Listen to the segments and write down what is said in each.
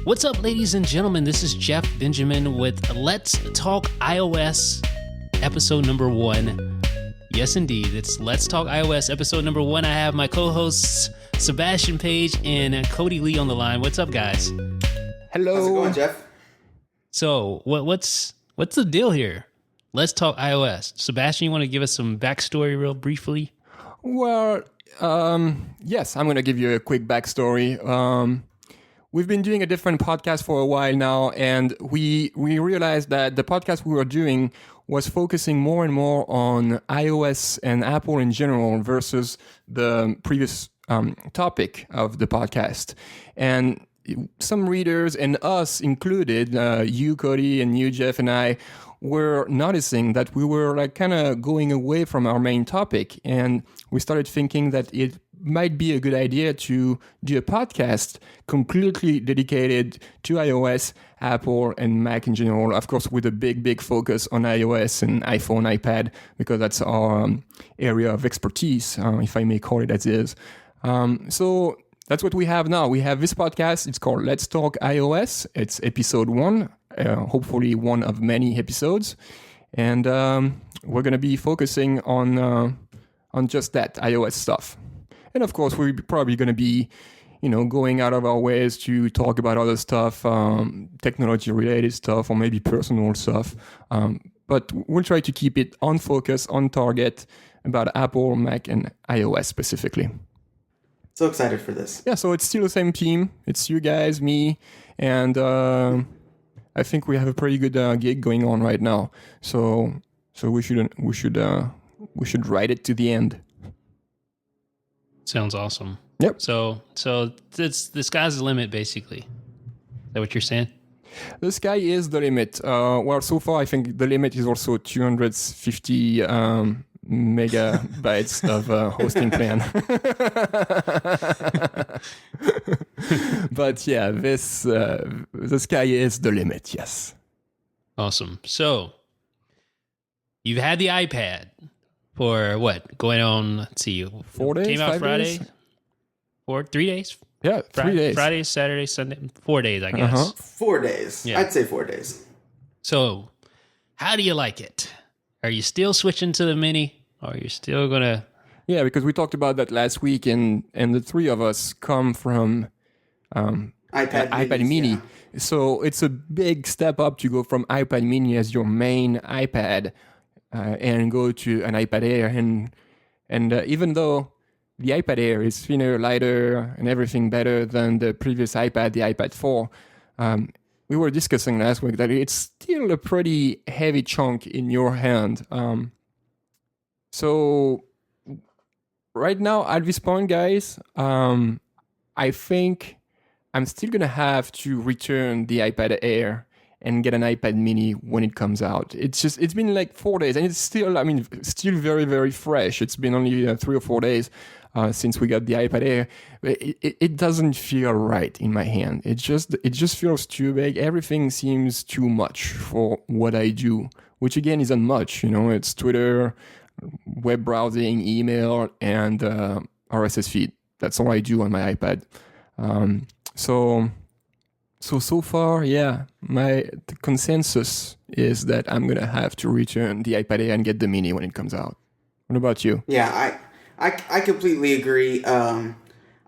What's up, ladies and gentlemen? This is Jeff Benjamin with Let's Talk iOS episode number 1. Yes, indeed. It's Let's Talk iOS episode number 1. I have my co-hosts Sebastien Page and Cody Lee on the line. What's up, guys? Hello. How's it going, Jeff? So, what's the deal here? Let's Talk iOS. Sebastien, you want to give us some backstory real briefly? Well, yes, I'm going to give you a quick backstory. We've been doing a different podcast for a while now, and we realized that the podcast we were doing was focusing more and more on iOS and Apple in general versus the previous topic of the podcast. And some readers, and us included, you, Cody, and you, Jeff, and I, were noticing that we were like kind of going away from our main topic, and we started thinking that it might be a good idea to do a podcast completely dedicated to iOS, Apple, and Mac in general. Of course, with a big focus on iOS and iPhone, iPad, because that's our area of expertise, if I may call it as is. So that's what we have now. We have this podcast. It's called Let's Talk iOS. It's episode 1, hopefully one of many episodes. And we're going to be focusing on just that iOS stuff. And of course, we're probably going to be, going out of our ways to talk about other stuff, technology-related stuff, or maybe personal stuff. But we'll try to keep it on focus, on target, about Apple, Mac, and iOS specifically. So excited for this. Yeah, so it's still the same team. It's you guys, me, and I think we have a pretty good gig going on right now. So we should ride it to the end. Sounds awesome. Yep. So it's the sky's the limit, basically. Is that what you're saying? The sky is the limit. Well, so far I think the limit is also 250 megabytes of hosting plan. But yeah, the sky is the limit. Yes. Awesome. So you've had the iPad for what? Going on, let's see. 4 days? Came out 5 Friday? days? 3 days? Yeah, 3 days. Friday, Saturday, Sunday. 4 days, I guess. Uh-huh. 4 days. Yeah. I'd say 4 days. So, how do you like it? Are you still switching to the Mini? Or are you still going to... Yeah, because we talked about that last week, and the three of us come from iPad Mini. Yeah. So it's a big step up to go from iPad Mini as your main iPad and go to an iPad Air. And even though the iPad Air is thinner, lighter, and everything better than the previous iPad, the iPad 4, we were discussing last week that it's still a pretty heavy chunk in your hand. So right now, at this point, guys, I think I'm still going to have to return the iPad Air and get an iPad Mini when it comes out. It's been like 4 days, and it's still very, very fresh. It's been only 3 or 4 days since we got the iPad Air. It doesn't feel right in my hand. It just feels too big. Everything seems too much for what I do, which again isn't much. It's Twitter, web browsing, email, and RSS feed. That's all I do on my iPad. So far, yeah, the consensus is that I'm going to have to return the iPad Air and get the Mini when it comes out. What about you? Yeah, I completely agree. I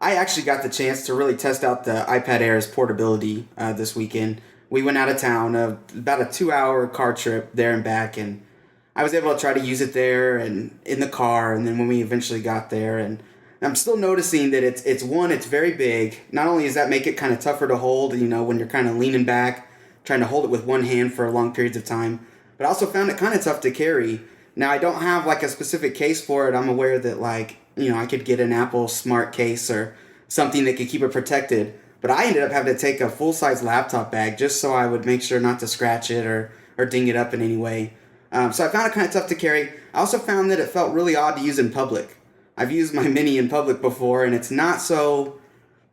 actually got the chance to really test out the iPad Air's portability this weekend. We went out of town, about a 2-hour car trip there and back, and I was able to try to use it there and in the car, and then when we eventually got there, and I'm still noticing that it's very big. Not only does that make it kind of tougher to hold, when you're kind of leaning back, trying to hold it with one hand for long periods of time, but I also found it kind of tough to carry. Now, I don't have like a specific case for it. I'm aware that I could get an Apple Smart case or something that could keep it protected, but I ended up having to take a full-size laptop bag just so I would make sure not to scratch it or ding it up in any way. So I found it kind of tough to carry. I also found that it felt really odd to use in public. I've used my Mini in public before, and it's not so,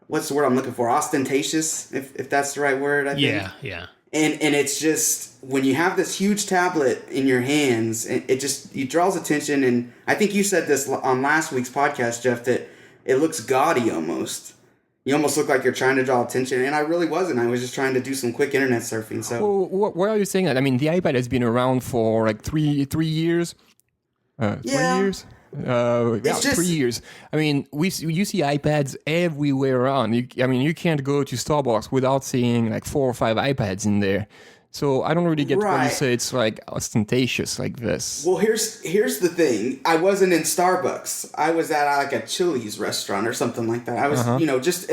what's the word I'm looking for, ostentatious, if that's the right word, I think. Yeah. And it's just, when you have this huge tablet in your hands, it draws attention. And I think you said this on last week's podcast, Jeff, that it looks gaudy almost. you almost look like you're trying to draw attention. And I really wasn't. I was just trying to do some quick internet surfing. So, well, why are you saying that? I mean, the iPad has been around for like three years. 3 years. It's just 3 years. I mean, you see iPads everywhere around. You can't go to Starbucks without seeing like 4 or 5 iPads in there. So I don't really get why you say it's like ostentatious like this. Well, here's the thing. I wasn't in Starbucks. I was at like a Chili's restaurant or something like that. I was, just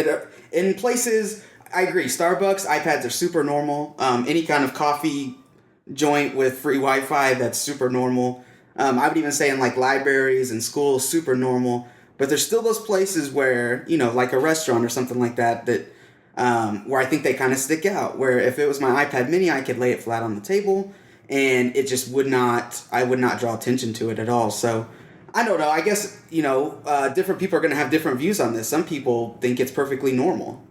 in places. I agree. Starbucks, iPads are super normal. Any kind of coffee joint with free Wi-Fi, that's super normal. I would even say in like libraries and schools, super normal. But there's still those places where, like a restaurant or something like that, where I think they kind of stick out. Where if it was my iPad mini, I could lay it flat on the table and it just I would not draw attention to it at all. So I don't know. I guess, different people are going to have different views on this. Some people think it's perfectly normal.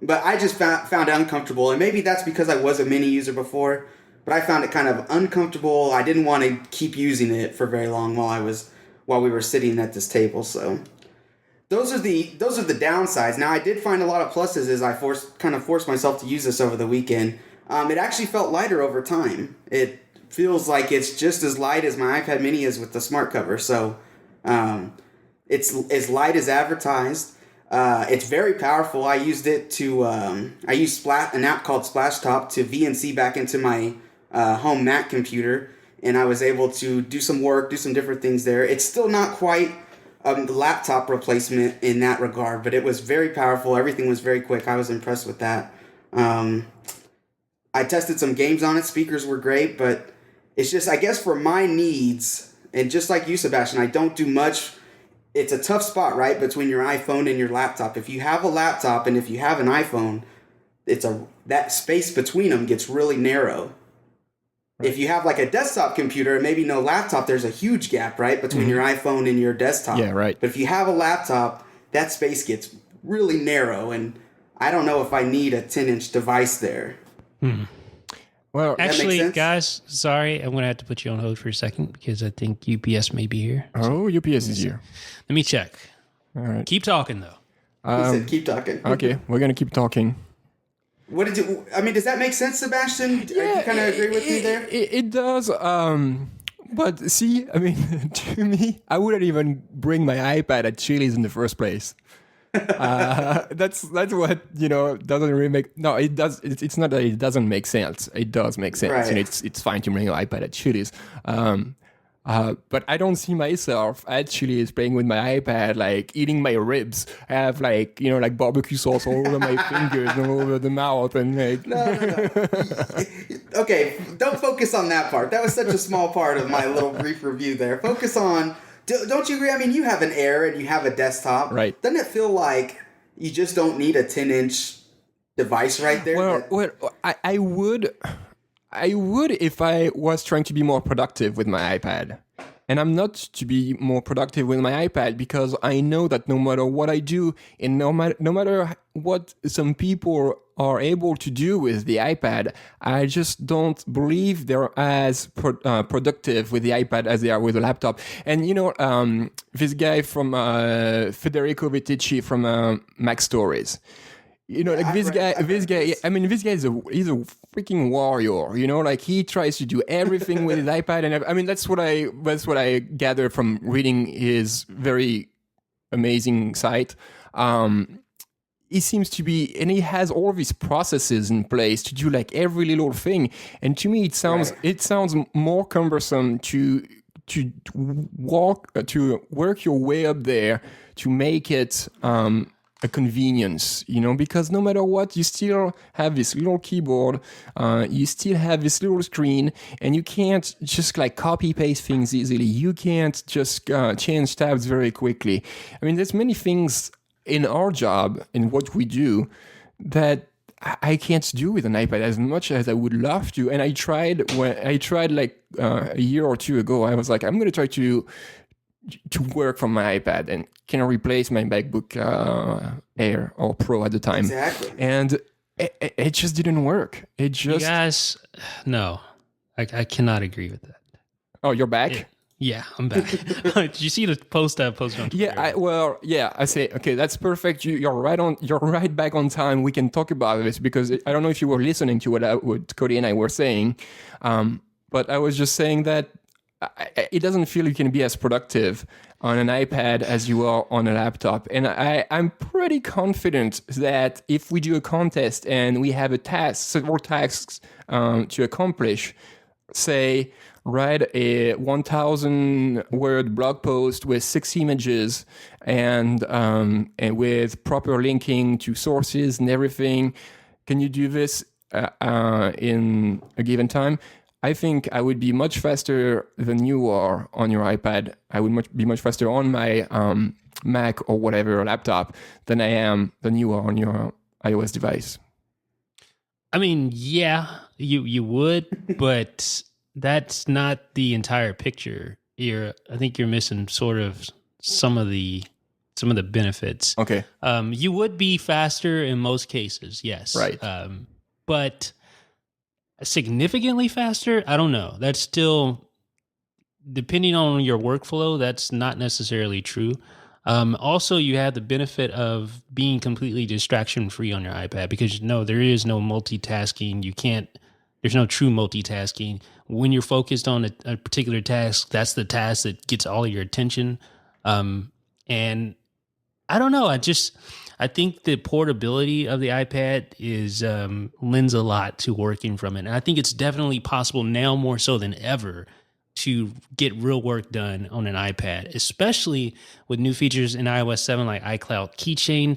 But I just found it uncomfortable. And maybe that's because I was a mini user before. But I found it kind of uncomfortable. I didn't want to keep using it for very long while we were sitting at this table. So those are the downsides. Now I did find a lot of pluses as I forced myself to use this over the weekend. It actually felt lighter over time. It feels like it's just as light as my iPad mini is with the smart cover. So it's as light as advertised. It's very powerful. I used it to I used an app called Splashtop to VNC back into my home Mac computer, and I was able to do some work, do some different things there. It's still not quite the laptop replacement in that regard, but it was very powerful. Everything was very quick. I was impressed with that. I tested some games on it. Speakers were great, but it's just, I guess for my needs, and just like you, Sebastien, I don't do much. It's a tough spot, right, between your iPhone and your laptop. If you have a laptop and if you have an iPhone, that space between them gets really narrow. Right. If you have like a desktop computer and maybe no laptop, there's a huge gap, right, between your iPhone and your desktop. Yeah, right. But if you have a laptop, that space gets really narrow, and I don't know if I need a 10-inch device there. Well, actually, guys, sorry, I'm going to have to put you on hold for a second because I think UPS may be here. Oh, UPS is here. Let me check. All right. Keep talking, though. He said keep talking. Okay, we're going to keep talking. Does that make sense, Sebastien? Do you kind of agree with me there? It does. But see, I mean, to me, I wouldn't even bring my iPad at Chili's in the first place. That's what doesn't really make. No, it does. It's not that it doesn't make sense. It does make sense, right. And it's fine to bring your iPad at Chili's. But I don't see myself at Chili's playing with my iPad, like eating my ribs. I have like barbecue sauce all over my fingers and all over the mouth, and like. No. Okay, don't focus on that part. That was such a small part of my little brief review there. Focus on. Don't you agree? I mean, you have an Air and you have a desktop. Right. Doesn't it feel like you just don't need a 10-inch device right there? Well, I would if I was trying to be more productive with my iPad. And I'm not to be more productive with my iPad because I know that no matter what I do and no matter what some people are able to do with the iPad, I just don't believe they're as productive with the iPad as they are with a laptop. And this guy from Federico Vitici from Mac Stories. This guy. I mean, this guy he's a freaking warrior. Like he tries to do everything with his iPad, and I mean that's what I gather from reading his very amazing site. He seems to be, and he has all of his processes in place to do like every little thing. And to me, it sounds more cumbersome to work your way up there to make it a convenience, because no matter what, you still have this little keyboard, you still have this little screen, and you can't just like copy paste things easily. You can't just change tabs very quickly. I mean, there's many things in our job, in what we do, that I can't do with an iPad as much as I would love to. And I tried like a year or two ago. I was like, I'm going to try to work from my iPad and can replace my MacBook Air or Pro at the time. Exactly. And it just didn't work. It just... You guys, no. I cannot agree with that. Oh, you're back? Yeah, I'm back. Did you see the post I posted on Twitter? I say, okay, that's perfect. You're right back on time. We can talk about this because I don't know if you were listening to what Cody and I were saying, but I was just saying that it doesn't feel you can be as productive on an iPad as you are on a laptop. And I'm pretty confident that if we do a contest and we have several tasks to accomplish, say, write a 1,000 word blog post with 6 images and with proper linking to sources and everything. Can you do this in a given time? I think I would be much faster than you are on your iPad. I would be much faster on my Mac or whatever laptop than you are on your iOS device. I mean, yeah, you would, but that's not the entire picture. I think you're missing sort of some of the benefits. Okay. You would be faster in most cases, yes. Right. But significantly faster, I don't know. That's still, depending on your workflow, that's not necessarily true. Also, you have the benefit of being completely distraction-free on your iPad because there is no multitasking. There's no true multitasking. When you're focused on a particular task, that's the task that gets all of your attention. And I don't know. I think the portability of the iPad lends a lot to working from it. And I think it's definitely possible now more so than ever to get real work done on an iPad, especially with new features in iOS 7 like iCloud Keychain.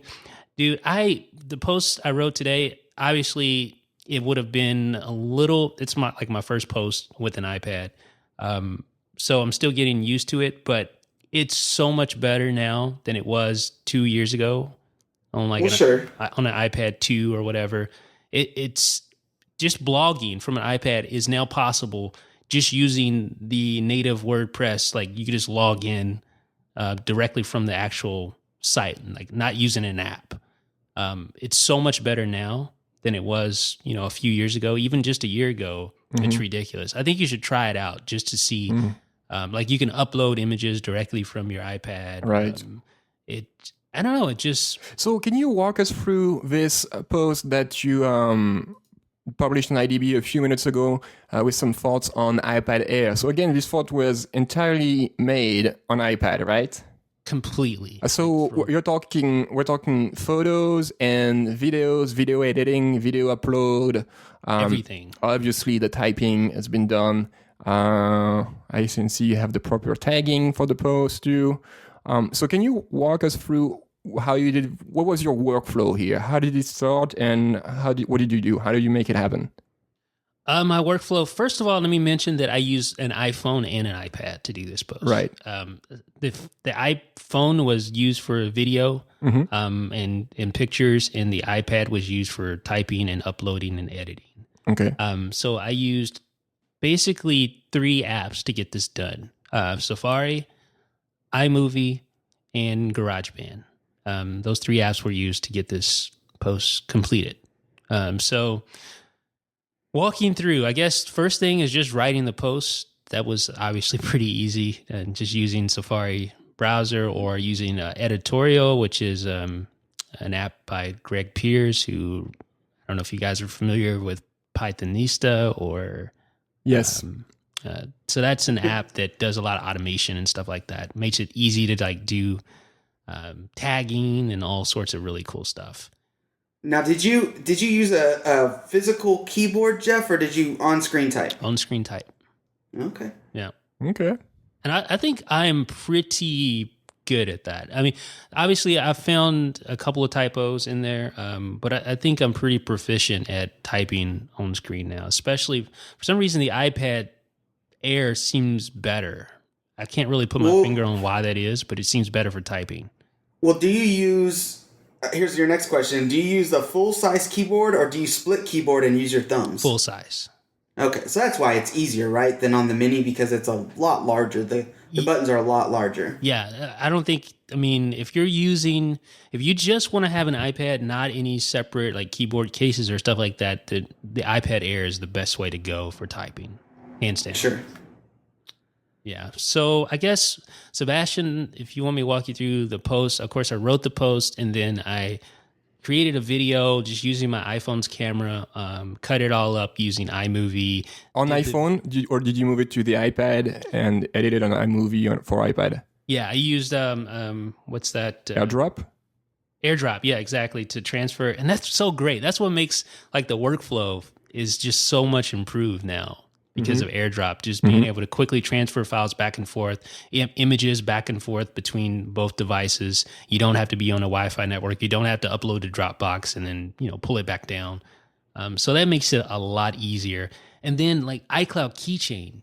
Dude, the post I wrote today, obviously it would have been it's my first post with an iPad. So I'm still getting used to it, but it's so much better now than it was 2 years ago on on an iPad 2 or whatever. It's just blogging from an iPad is now possible just using the native WordPress. Like you could just log in directly from the actual site, like not using an app. It's so much better now than it was, a few years ago, even just a year ago. Mm-hmm. It's ridiculous. I think you should try it out just to see. Mm-hmm. Like you can upload images directly from your iPad. Right. I don't know. It just. So can you walk us through this post that you published on IDB a few minutes ago with some thoughts on iPad Air? So again, this thought was entirely made on iPad, right? Completely. So we're talking photos and videos, video editing, video upload, everything. Obviously, the typing has been done. I can see you have the proper tagging for the post too. So can you walk us through how you did? What was your workflow here? How did it start, and what did you do? How did you make it happen? My workflow, first of all, let me mention that I use an iPhone and an iPad to do this post. Right. The iPhone was used for video and pictures, and the iPad was used for typing and uploading and editing. Okay. So I used basically 3 apps to get this done. Safari, iMovie, and GarageBand. Those 3 apps were used to get this post completed. So walking through, I guess first thing is just writing the post. That was obviously pretty easy, and just using Safari browser or using Editorial, which is an app by Greg Pierce, who, I don't know if you guys are familiar with Pythonista or... Yes. So that's an app that does a lot of automation and stuff like that. Makes it easy to do tagging and all sorts of really cool stuff. Now, did you use a physical keyboard, Jeff, or did you on-screen type? On-screen type. Okay. Yeah. Okay. And I think I'm pretty good at that. I mean, obviously, I've found a couple of typos in there, but I think I'm pretty proficient at typing on screen now, especially for some reason the iPad Air seems better. I can't really put my finger on why that is, but it seems better for typing. Well, do you use... here's your next question. Do you use the full-size keyboard, or do you split keyboard and use your thumbs? Full size. Okay, so that's why it's easier, right, than on the Mini, because it's a lot larger. The buttons are a lot larger. Yeah, I don't think... I mean, if you just want to have an iPad, not any separate keyboard cases or stuff like that, the iPad Air is the best way to go for typing. Hands down. Sure. Yeah. So I guess, Sebastien, if you want me to walk you through the post, of course, I wrote the post and then I created a video just using my iPhone's camera, cut it all up using iMovie. On iPhone, or did you move it to the iPad and edit it on iMovie for iPad? Yeah, I used, what's that? AirDrop? AirDrop, yeah, exactly, to transfer. And that's so great. That's what makes like the workflow is just so much improved now because of AirDrop, just being able to quickly transfer files back and forth, images back and forth between both devices. You don't have to be on a Wi-Fi network. You don't have to upload to Dropbox and then, pull it back down. So that makes it a lot easier. And then like iCloud Keychain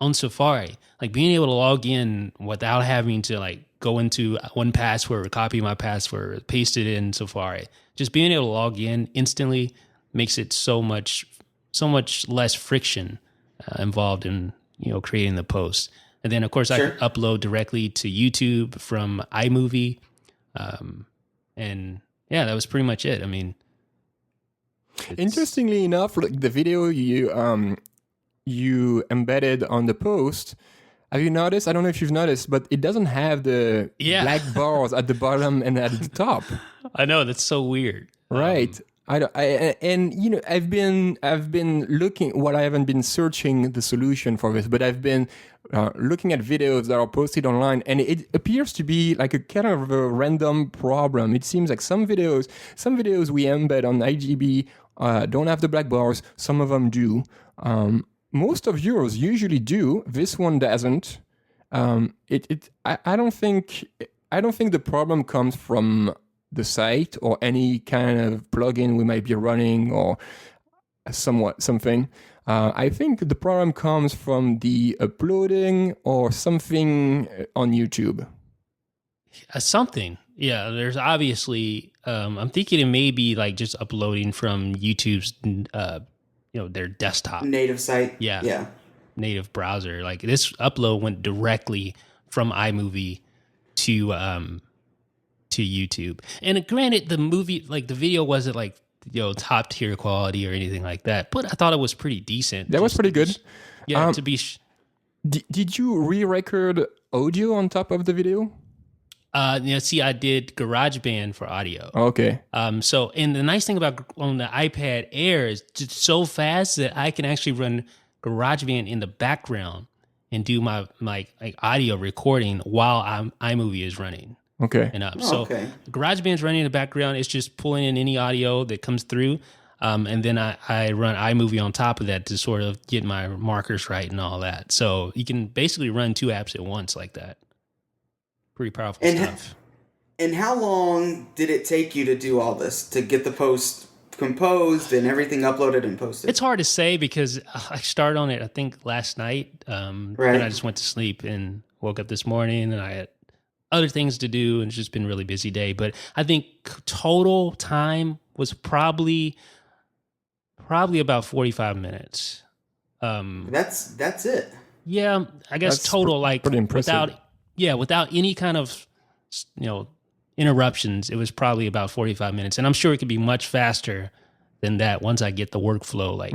on Safari, like being able to log in without having to like go into 1Password or copy my password, paste it in Safari. Just being able to log in instantly makes it so much less friction involved in creating the post. And then of course I can upload directly to YouTube from iMovie, and yeah, that was pretty much it. I mean, interestingly enough, like the video you embedded on the post, have you noticed? I don't know if you've noticed, but it doesn't have the black bars at the bottom and at the top. I know, that's so weird. Right. I've been looking. Well, I haven't been searching the solution for this, but I've been looking at videos that are posted online, and it appears to be like a kind of a random problem. It seems like some videos we embed on IGB don't have the black bars. Some of them do. Most of yours usually do. This one doesn't. I don't think the problem comes from the site or any kind of plugin we might be running or something. I think the problem comes from the uploading or something on YouTube. Something. Yeah, there's obviously, I'm thinking it may be like just uploading from YouTube's, their desktop. Native site. Yeah. Native browser. Like this upload went directly from iMovie to YouTube. And granted, the movie, like the video wasn't like, top tier quality or anything like that, but I thought it was pretty decent. That was pretty good. To be... Did you re-record audio on top of the video? See, I did GarageBand for audio. Okay. And the nice thing about on the iPad Air is it's so fast that I can actually run GarageBand in the background and do my audio recording while iMovie is running. Okay. And up. GarageBand's running in the background. It's just pulling in any audio that comes through. And then I run iMovie on top of that to sort of get my markers right and all that. So you can basically run two apps at once like that. Pretty powerful stuff. And how long did it take you to do all this, to get the post composed and everything uploaded and posted? It's hard to say because I started on it, I think, last night. And I just went to sleep and woke up this morning and I had other things to do and it's just been a really busy day. But I think total time was probably about 45 minutes. That's it. Yeah, I guess that's total, pretty impressive. without any kind of, interruptions, it was probably about 45 minutes. And I'm sure it could be much faster than that once I get the workflow. Like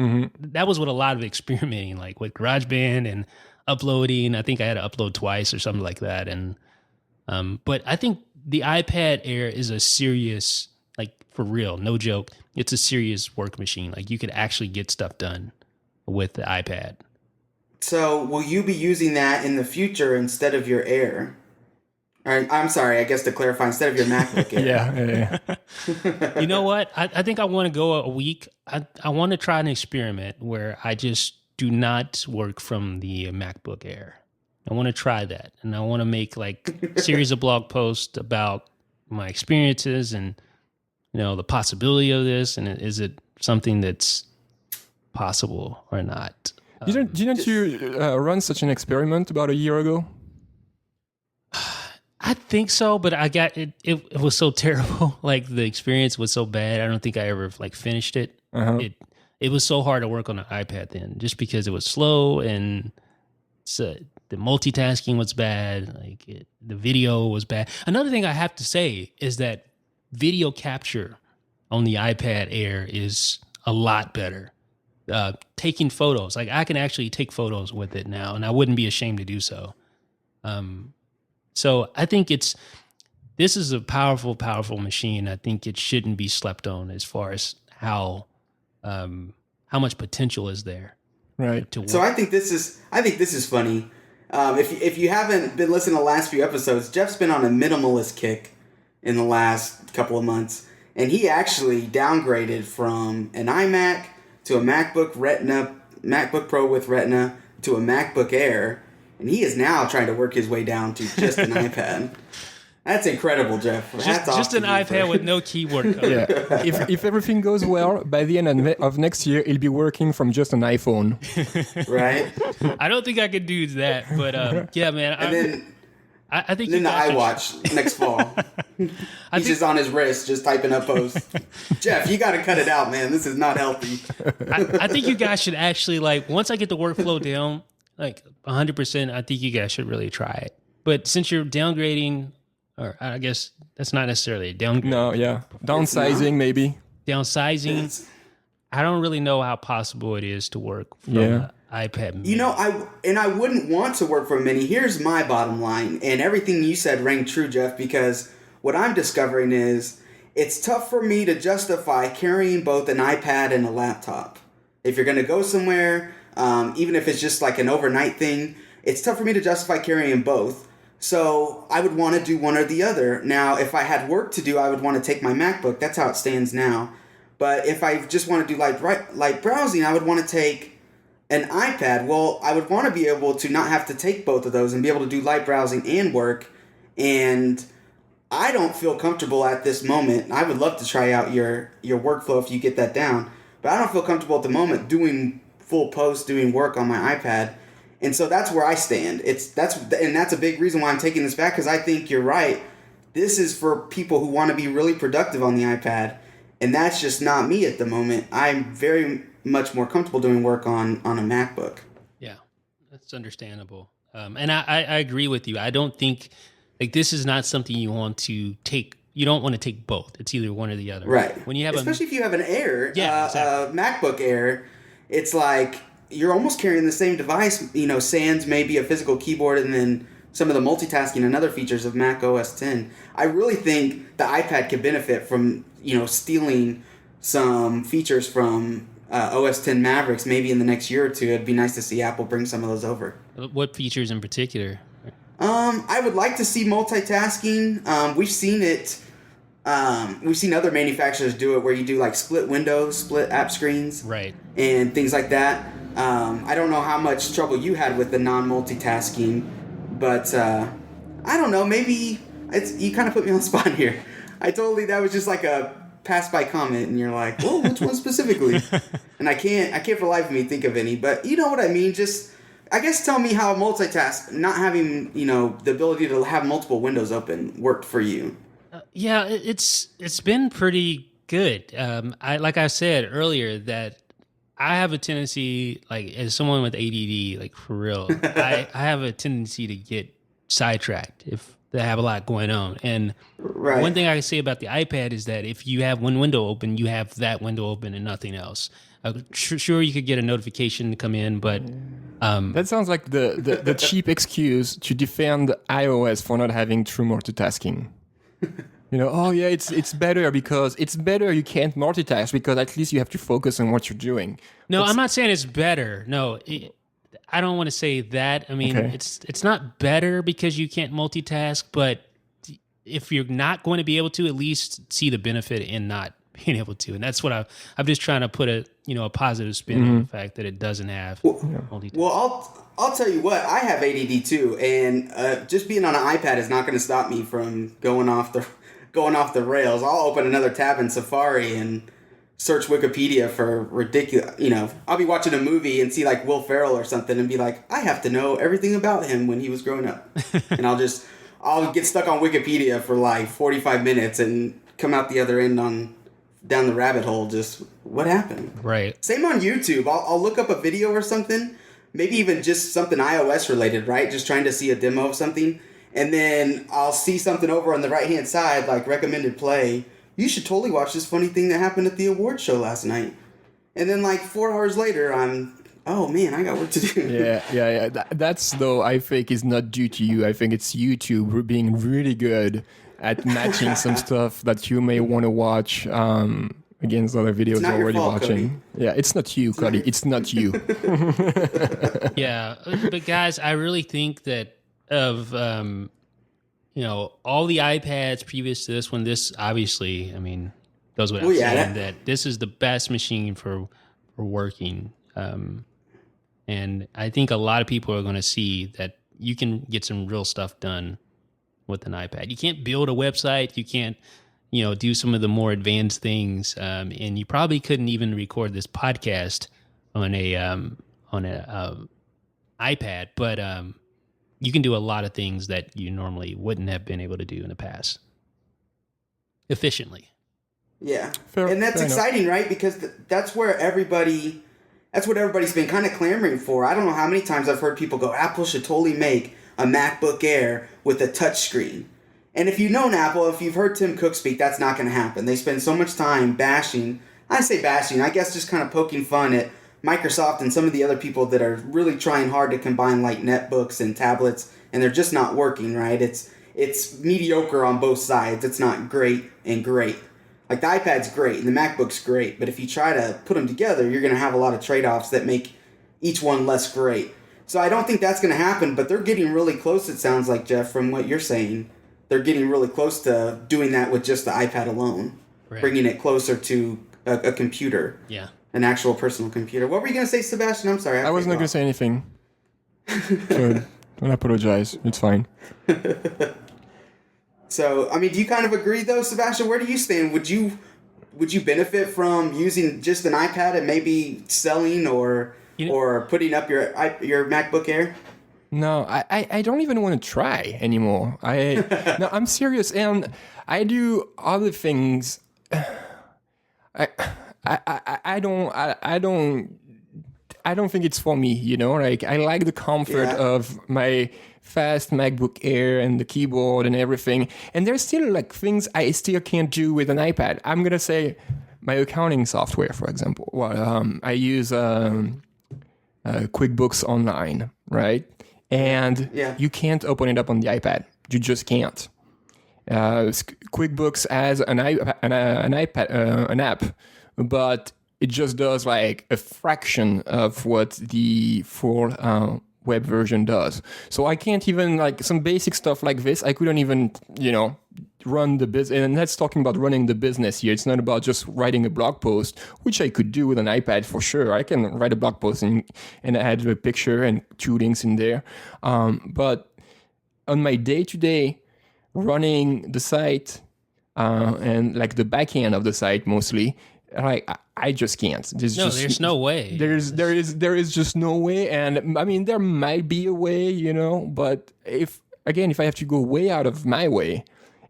that was with a lot of experimenting, like with GarageBand and uploading. I think I had to upload twice or something like that. And, but I think the iPad Air is a serious, like for real, no joke. It's a serious work machine. Like you could actually get stuff done with the iPad. So will you be using that in the future instead of your Air? Or, I'm sorry, I guess to clarify, instead of your MacBook Air. Yeah. You know what? I think I want to go a week. I want to try an experiment where I just do not work from the MacBook Air. I want to try that. And I want to make like a series of blog posts about my experiences and, the possibility of this. And is it something that's possible or not? Didn't you run such an experiment about a year ago? I think so, but I got it. It was so terrible. Like the experience was so bad. I don't think I ever finished it. It was so hard to work on an iPad then, just because it was slow and the multitasking was bad. The video was bad. Another thing I have to say is that video capture on the iPad Air is a lot better taking photos. Like I can actually take photos with it now, and I wouldn't be ashamed to do so. So I think this is a powerful, powerful machine. I think it shouldn't be slept on as far as how much potential is there. Right. So I think this is funny. If you haven't been listening to the last few episodes, Jeff's been on a minimalist kick in the last couple of months, and he actually downgraded from an iMac to a MacBook Pro with Retina to a MacBook Air, and he is now trying to work his way down to just an iPad. That's incredible, Jeff. Just an iPad with no keyboard code. Yeah. If everything goes well, by the end of next year, he'll be working from just an iPhone. Right? I don't think I could do that, but yeah, man. I think then the iWatch next fall. He's just on his wrist, just typing up posts. Jeff, you got to cut it out, man. This is not healthy. I think you guys should actually, like, once I get the workflow down, like 100%, I think you guys should really try it. But since you're downgrading, or I guess that's not necessarily a downgrade. No, yeah. Downsizing, maybe. Downsizing. I don't really know how possible it is to work from the iPad mini. You know, I wouldn't want to work from mini. Here's my bottom line, and everything you said rang true, Jeff, because what I'm discovering is it's tough for me to justify carrying both an iPad and a laptop. If you're going to go somewhere, even if it's just like an overnight thing, it's tough for me to justify carrying both. So I would want to do one or the other. Now, if I had work to do, I would want to take my MacBook. That's how it stands now. But if I just want to do light browsing, I would want to take an iPad. Well, I would want to be able to not have to take both of those and be able to do light browsing and work. And I don't feel comfortable at this moment. I would love to try out your workflow if you get that down. But I don't feel comfortable at the moment doing full posts, doing work on my iPad. And so that's where I stand. That's a big reason why I'm taking this back, because I think you're right. This is for people who want to be really productive on the iPad, and that's just not me at the moment. I'm very much more comfortable doing work on a MacBook. Yeah, that's understandable. And I agree with you. I don't think, like, this is not something you want to take. You don't want to take both. It's either one or the other. Right. When you have especially if you have an Air, exactly. MacBook Air, it's like you're almost carrying the same device, sans maybe a physical keyboard and then some of the multitasking and other features of Mac OS X. I really think the iPad could benefit from, stealing some features from OS X Mavericks maybe in the next year or two. It'd be nice to see Apple bring some of those over. What features in particular? I would like to see multitasking. We've seen it. We've seen other manufacturers do it where you do like split windows, split app screens, right, and things like that. I don't know how much trouble you had with the non-multitasking, but I don't know. Maybe you kind of put me on the spot here. That was just like a pass-by comment, and you're like, "Well, which one specifically?" And I can't for the life of me think of any. But you know what I mean. Just, I guess, tell me how multitask, not having the ability to have multiple windows open, worked for you. Yeah, it's been pretty good. Like I said earlier, that I have a tendency, like, as someone with ADD, like, for real, I have a tendency to get sidetracked if they have a lot going on. And one thing I can say about the iPad is that if you have one window open, you have that window open and nothing else. Sure, you could get a notification to come in, but that sounds like the cheap excuse to defend iOS for not having true multitasking. It's better because you can't multitask because at least you have to focus on what you're doing. No, I'm not saying it's better. No, I don't want to say that. I mean, it's not better because you can't multitask, but if you're not going to be able to, at least see the benefit in not being able to. And that's what I'm just trying to put a positive spin on the fact that it doesn't have multitasking. Well, I'll tell you what, I have ADD too, and just being on an iPad is not going to stop me from going off the rails. I'll open another tab in Safari and search Wikipedia for ridiculous, I'll be watching a movie and see like Will Ferrell or something and be like, I have to know everything about him when he was growing up. And I'll get stuck on Wikipedia for like 45 minutes and come out the other end down the rabbit hole. Just what happened? Right. Same on YouTube. I'll look up a video or something, maybe even just something iOS related, right? Just trying to see a demo of something. And then I'll see something over on the right-hand side, like recommended play. You should totally watch this funny thing that happened at the award show last night. And then like 4 hours later, oh man, I got work to do. Yeah. That's, though, I think is not due to you. I think it's YouTube being really good at matching some stuff that you may want to watch against other videos you're already watching. Cody. Yeah, it's not you, Cody. It's not you. Yeah, but guys, I really think that of all the iPads previous to this one, this obviously, I mean, goes without saying that this is the best machine for working. And I think a lot of people are going to see that you can get some real stuff done with an iPad. You can't build a website. You can't, do some of the more advanced things. And you probably couldn't even record this podcast on a iPad. But you can do a lot of things that you normally wouldn't have been able to do in the past efficiently. Yeah, and that's exciting, right? Because that's what everybody's been kind of clamoring for. I don't know how many times I've heard people go, Apple should totally make a MacBook Air with a touchscreen. And if you've known Apple, if you've heard Tim Cook speak, that's not going to happen. They spend so much time bashing, I guess just kind of poking fun at Microsoft and some of the other people that are really trying hard to combine like netbooks and tablets, and they're just not working, right? It's mediocre on both sides. It's not great and great. Like the iPad's great and the MacBook's great, but if you try to put them together, you're going to have a lot of trade-offs that make each one less great. So I don't think that's going to happen, but they're getting really close, it sounds like, Jeff, from what you're saying. They're getting really close to doing that with just the iPad alone, right. Bringing it closer to a computer, an actual personal computer. What were you going to say, Sebastian? I'm sorry. I wasn't going to say anything. So don't apologize. It's fine. So, I mean, do you kind of agree, though, Sebastian? Where do you stand? Would you benefit from using just an iPad and maybe selling or putting up your MacBook Air? No, I don't even want to try anymore. No, I'm serious, and I do other things. I don't think it's for me. Like I like the comfort of my fast MacBook Air and the keyboard and everything. And there's still like things I still can't do with an iPad. I'm gonna say my accounting software, for example. Well, I use QuickBooks Online, right? And you can't open it up on the iPad. You just can't. QuickBooks has an app, but it just does like a fraction of what the full web version does. So I can't even, like, some basic stuff like this, I couldn't even, run the business. And that's talking about running the business here. It's not about just writing a blog post, which I could do with an iPad for sure. I can write a blog post and add a picture and 2 links in there. But on my day-to-day, running the site and like the back end of the site mostly, I just can't. There's no way. There is just no way. And I mean, there might be a way, but if I have to go way out of my way,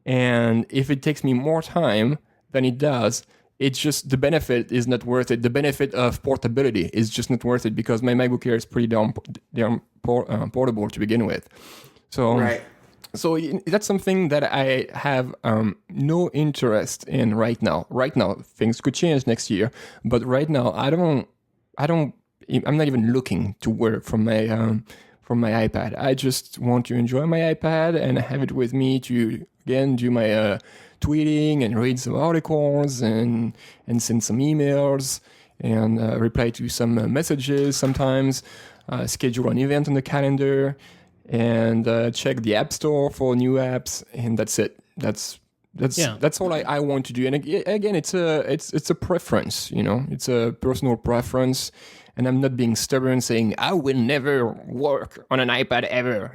and if it takes me more time than it does, it's just the benefit is not worth it. The benefit of portability is just not worth it because my MacBook Air is pretty damn portable to begin with. So right. So that's something that I have no interest in right now. Right now, things could change next year, but right now, I'm not even looking to work from my iPad. I just want to enjoy my iPad and have it with me to again do my tweeting and read some articles and send some emails and reply to some messages sometimes. Schedule an event on the calendar. And check the App Store for new apps, and that's it. That's all I want to do. And again, it's a preference, It's a personal preference, and I'm not being stubborn saying I will never work on an iPad ever.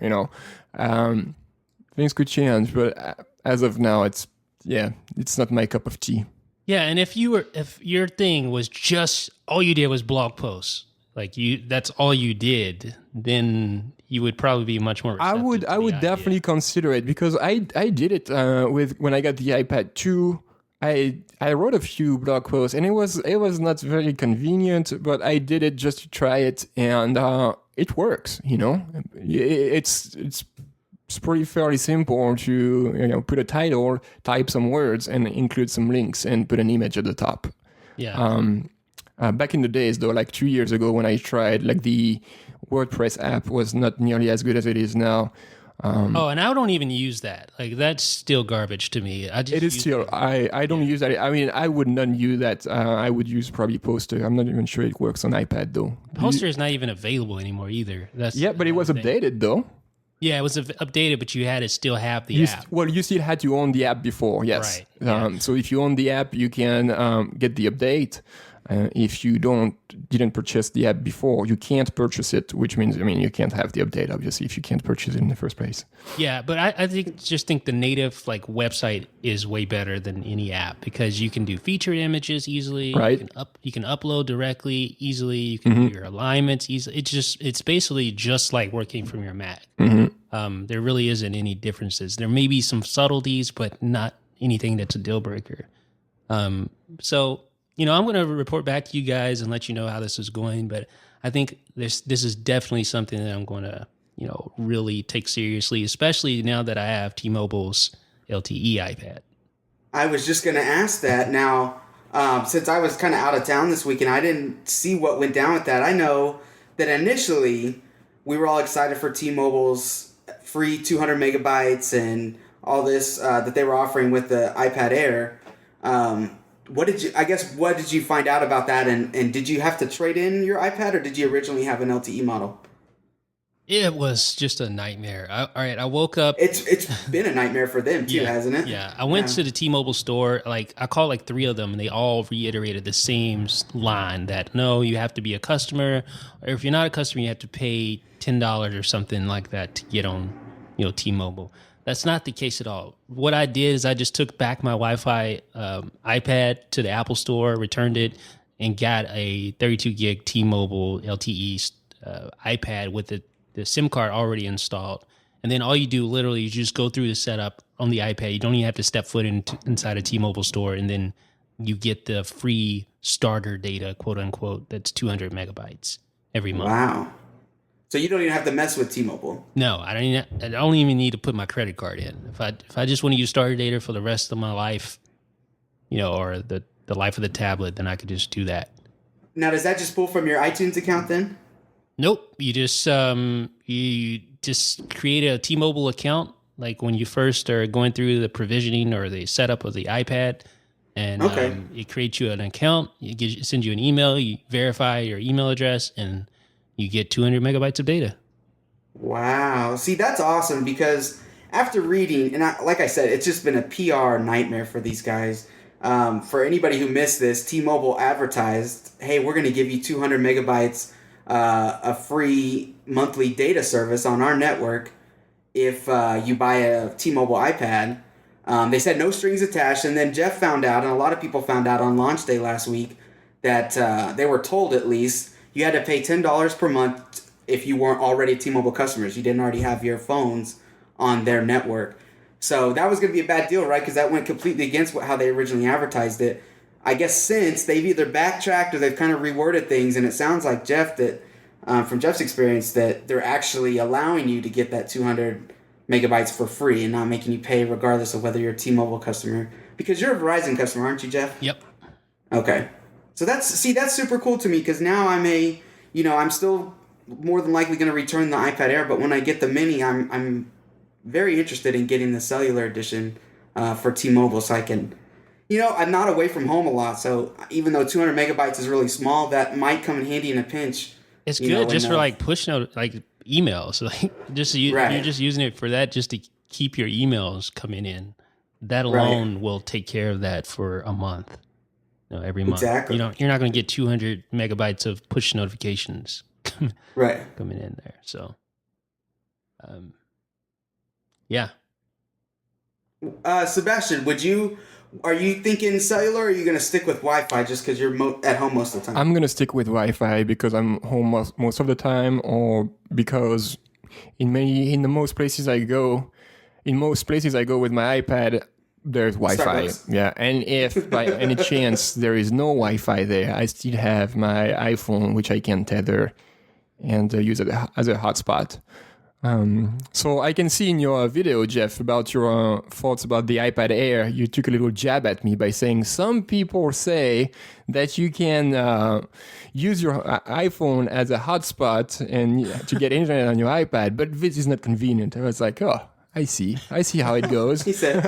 Things could change, but as of now, it's not my cup of tea. Yeah, and if your thing was just all you did was blog posts, that's all you did, then you would probably be much more receptive. I would definitely consider it because I did it when I got the iPad 2. I wrote a few blog posts and it was not very convenient, but I did it just to try it, and it works. It's pretty fairly simple to put a title, type some words, and include some links, and put an image at the top. Yeah. Back in the days, though, like 2 years ago when I tried, like the WordPress app was not nearly as good as it is now. And I don't even use that. Like, that's still garbage to me. It is still. I don't use that. I mean, I would not use that. I would use probably Poster. I'm not even sure it works on iPad though. Poster is not even available anymore either. That's but it was updated though. Yeah, it was updated, but you had to still have the app. You still had to own the app before. Yes. Right. So if you own the app, you can get the update. If you didn't purchase the app before, you can't purchase it, which means, you can't have the update, obviously, if you can't purchase it in the first place. Yeah, but I think the native website is way better than any app because you can do featured images easily. Right. You can upload directly easily. You can do your alignments easily. It's basically just like working from your Mac. There really isn't any differences. There may be some subtleties, but not anything that's a deal breaker. So, I'm going to report back to you guys and let you know how this is going. But I think this is definitely something that I'm going to, really take seriously, especially now that I have T-Mobile's LTE iPad. I was just going to ask that. Now, since I was kind of out of town this week and I didn't see what went down with that, I know that initially we were all excited for T-Mobile's free 200 megabytes and all this that they were offering with the iPad Air. What did you find out about that? And did you have to trade in your iPad or did you originally have an LTE model? It was just a nightmare. I woke up. It's been a nightmare for them too, hasn't it? Yeah. I went to the T-Mobile store. I called 3 of them and they all reiterated the same line that no, you have to be a customer, or if you're not a customer, you have to pay $10 or something like that to get on, T-Mobile. That's not the case at all. What I did is I just took back my Wi-Fi iPad to the Apple store, returned it, and got a 32 gig T-Mobile LTE iPad with the SIM card already installed. And then all you do literally is just go through the setup on the iPad. You don't even have to step foot inside a T-Mobile store, and then you get the free starter data, quote unquote, that's 200 megabytes every month. Wow. So you don't even have to mess with T-Mobile. No, I don't even need to put my credit card in. If I just want to use starter data for the rest of my life, or the life of the tablet, then I could just do that. Now, does that just pull from your iTunes account then? Nope. You just create a T-Mobile account, like when you first are going through the provisioning or the setup of the iPad, and it creates you an account. It sends you an email. You verify your email address, and you get 200 megabytes of data. Wow. See, that's awesome because after reading, and like I said, it's just been a PR nightmare for these guys. For anybody who missed this, T-Mobile advertised, hey, we're going to give you 200 megabytes, a free monthly data service on our network if you buy a T-Mobile iPad. They said no strings attached, and then Jeff found out, and a lot of people found out on launch day last week, that they were told at least, you had to pay $10 per month if you weren't already T-Mobile customers. You didn't already have your phones on their network. So that was going to be a bad deal, right? Because that went completely against how they originally advertised it. I guess since they've either backtracked or they've kind of reworded things, and it sounds like Jeff that, from Jeff's experience, that they're actually allowing you to get that 200 megabytes for free and not making you pay regardless of whether you're a T-Mobile customer. Because you're a Verizon customer, aren't you, Jeff? Yep. Okay. So that's super cool to me because now I'm still more than likely going to return the iPad Air, but when I get the Mini, I'm very interested in getting the cellular edition for T-Mobile so I can, I'm not away from home a lot, so even though 200 megabytes is really small, that might come in handy in a pinch. It's good just for push note, emails. You're just using it for that just to keep your emails coming in. That alone will take care of that for a month. Every month. Exactly. You're not going to get 200 megabytes of push notifications coming in there. So, yeah. Sebastien, are you thinking cellular or are you going to stick with Wi-Fi just because you're at home most of the time? I'm going to stick with Wi-Fi because I'm home most of the time, or because in most places I go with my iPad, there's Wi-Fi. Starbucks. Yeah, and if by any chance there is no Wi-Fi there, I still have my iPhone, which I can tether and use it as a hotspot. So I can see in your video, Jeff, about your thoughts about the iPad Air, you took a little jab at me by saying some people say that you can use your iPhone as a hotspot and to get internet on your iPad, but this is not convenient. I was like, oh, I see how it goes. He said,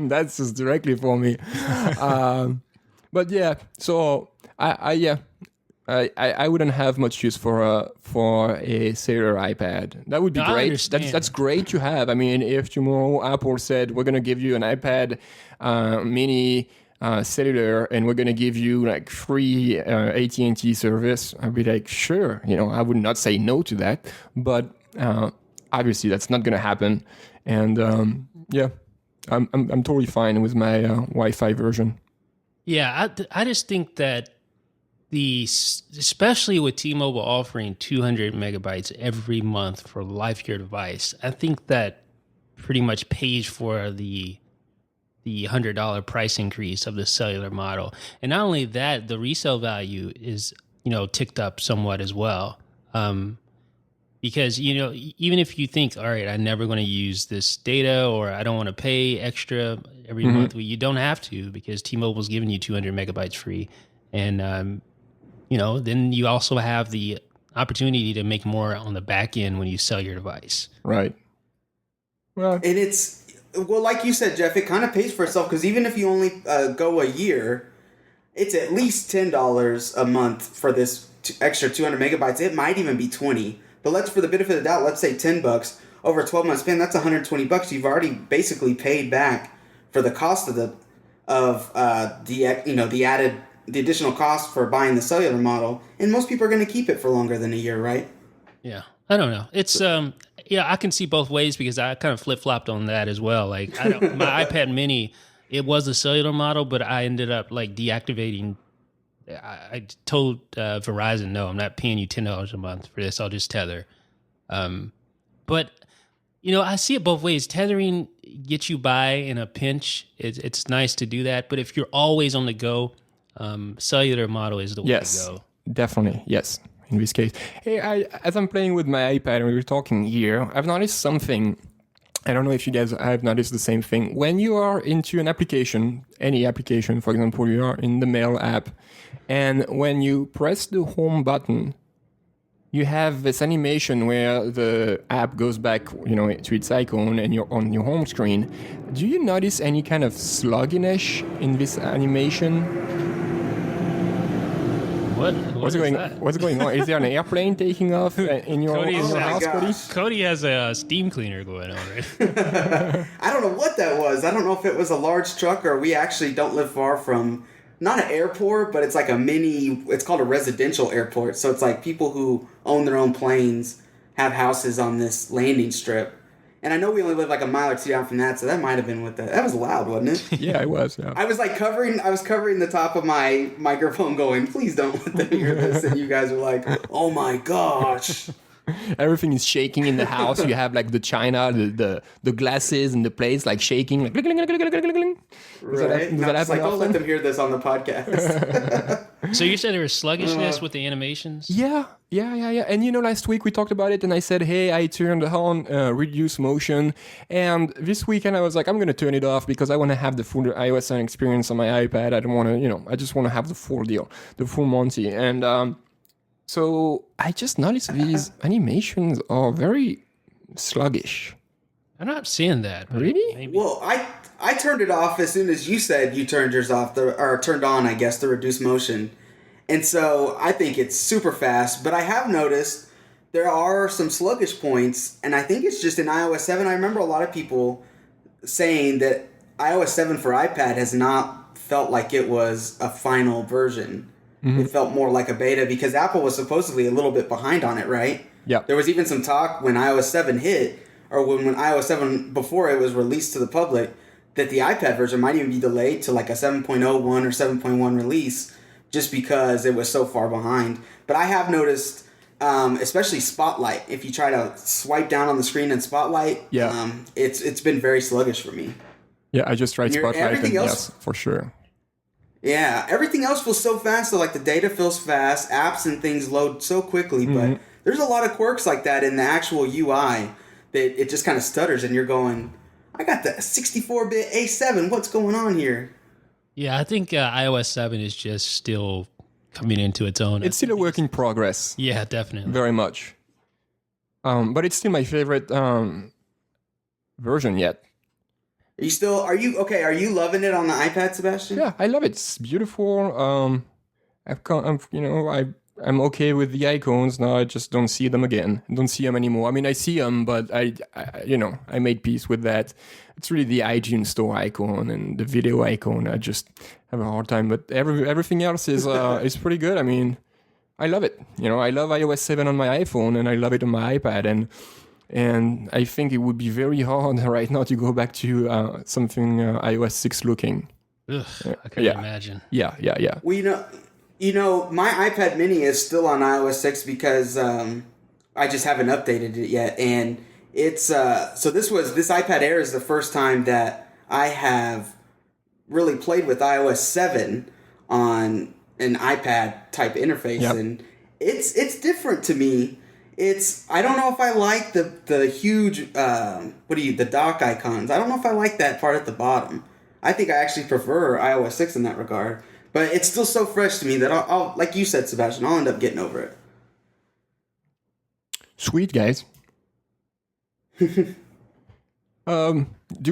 That's just directly for me. But yeah, so I wouldn't have much use for a cellular iPad. That would be great. That's great to have. I mean, if tomorrow Apple said we're gonna give you an iPad mini cellular and we're gonna give you like free AT&T service, I'd be like, sure. I would not say no to that. But obviously, that's not gonna happen. And I'm totally fine with my Wi-Fi version. Yeah, I just think that especially with T-Mobile offering 200 megabytes every month for life of your device, I think that pretty much pays for the $100 price increase of the cellular model. And not only that, the resale value is ticked up somewhat as well. Because even if you think, all right, I'm never going to use this data, or I don't want to pay extra every month, well, you don't have to, because T-Mobile's giving you 200 megabytes free, and then you also have the opportunity to make more on the back end when you sell your device. Right. Well, and like you said, Jeff, it kind of pays for itself, because even if you only go a year, it's at least $10 a month for this extra 200 megabytes. It might even be $20. But for the benefit of the doubt, let's say $10 over a 12-month span. That's $120. You've already basically paid back for the cost of the additional cost for buying the cellular model. And most people are going to keep it for longer than a year, right? Yeah, I don't know. It's I can see both ways, because I kind of flip-flopped on that as well. Like my iPad Mini, it was a cellular model, but I ended up like deactivating. I told Verizon, no, I'm not paying you $10 a month for this. I'll just tether. But I see it both ways. Tethering gets you by in a pinch. It's nice to do that. But if you're always on the go, cellular model is the way to go. Definitely. Yes. In this case, hey, as I'm playing with my iPad and we were talking here, I've noticed something. I don't know if you guys have noticed the same thing. When you are into an application, any application, for example, you are in the Mail app, and when you press the home button, you have this animation where the app goes back, to its icon, and you're on your home screen. Do you notice any kind of sluggishness in this animation? What's going on? Is there an airplane taking off in your house, Cody? Cody has a steam cleaner going on, right? I don't know what that was. I don't know if it was a large truck, or we actually don't live far from, not an airport, but it's like it's called a residential airport. So it's like people who own their own planes have houses on this landing strip. And I know we only live like a mile or two down from that, so that might have been what that was loud, wasn't it? Yeah, it was. Yeah. I was covering the top of my microphone going, please don't let them hear this. And you guys were like, oh my gosh. Everything is shaking in the house. You have like the china, the glasses and the plates like shaking. Like, right. Don't let them hear this on the podcast. So you said there was sluggishness with the animations? Yeah. And last week we talked about it, and I said, hey, I turned on reduce motion. And this weekend I was like, I'm going to turn it off because I want to have the full iOS experience on my iPad. I don't want to, I just want to have the full deal, the full Monty. And so I just noticed these animations are very sluggish. I'm not seeing that. Really? Maybe. Well, I turned it off as soon as you said you turned yours off, or turned on, I guess, the reduce motion. And so I think it's super fast, but I have noticed there are some sluggish points, and I think it's just in iOS 7. I remember a lot of people saying that iOS 7 for iPad has not felt like it was a final version. Mm-hmm. It felt more like a beta because Apple was supposedly a little bit behind on it, right? Yeah. There was even some talk when iOS 7 hit, or when iOS 7, before it was released to the public, that the iPad version might even be delayed to like a 7.01 or 7.1 release just because it was so far behind. But I have noticed, especially Spotlight, if you try to swipe down on the screen in Spotlight, it's been very sluggish for me. Yeah, I just tried Spotlight, and yes, for sure. Yeah, everything else feels so fast. So like the data feels fast, apps and things load so quickly, but there's a lot of quirks like that in the actual UI that it just kind of stutters, and you're going, I got the 64-bit A7. What's going on here? Yeah, I think iOS 7 is just still coming into its own. It's still a work in progress. Yeah, definitely. Very much. But it's still my favorite version yet. Are you loving it on the iPad, Sebastien? Yeah, I love it. It's beautiful. I'm okay with the icons now. I just don't see them again. I don't see them anymore. I mean, I see them, but I made peace with that. It's really the iTunes Store icon and the video icon. I just have a hard time. But everything else is pretty good. I mean, I love it. I love iOS 7 on my iPhone, and I love it on my iPad. And I think it would be very hard right now to go back to something iOS 6 looking. Ugh, I couldn't imagine. Yeah. Well, my iPad mini is still on iOS 6 because I just haven't updated it yet. And it's so this iPad Air is the first time that I have really played with iOS 7 on an iPad type interface. Yep. And it's different to me. I don't know if I like the huge the dock icons. I don't know if I like that part at the bottom. I think I actually prefer iOS 6 in that regard. But it's still so fresh to me that I'll like you said, Sebastien, I'll end up getting over it. Sweet, guys. Do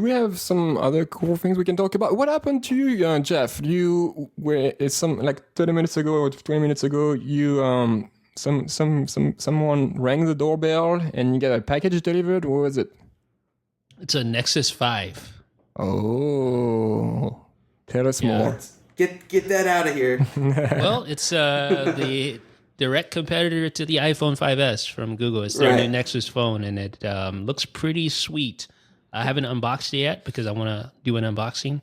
we have some other cool things we can talk about? What happened to you, Jeff? You were 30 minutes ago or 20 minutes ago. You someone rang the doorbell and you got a package delivered. What was it? It's a Nexus 5. Oh, tell us more. Get that out of here. Well, it's the direct competitor to the iPhone 5S from Google. It's their new Nexus phone, and it looks pretty sweet. I haven't unboxed it yet because I want to do an unboxing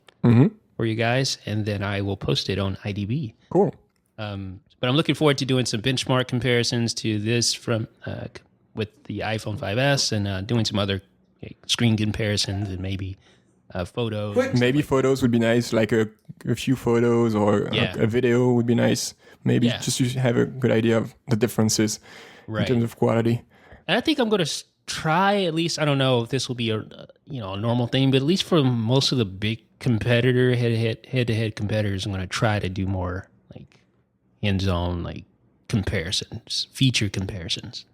for you guys, and then I will post it on IDB. Cool. But I'm looking forward to doing some benchmark comparisons to this from with the iPhone 5S and doing some other screen comparisons and maybe photos. Maybe photos would be nice, like a few photos or a video would be nice. Maybe just to have a good idea of the differences in terms of quality. And I think I'm going to try at least, I don't know if this will be a normal thing, but at least for most of the big competitor head-to-head competitors, I'm going to try to do more like hands-on like comparisons, feature comparisons.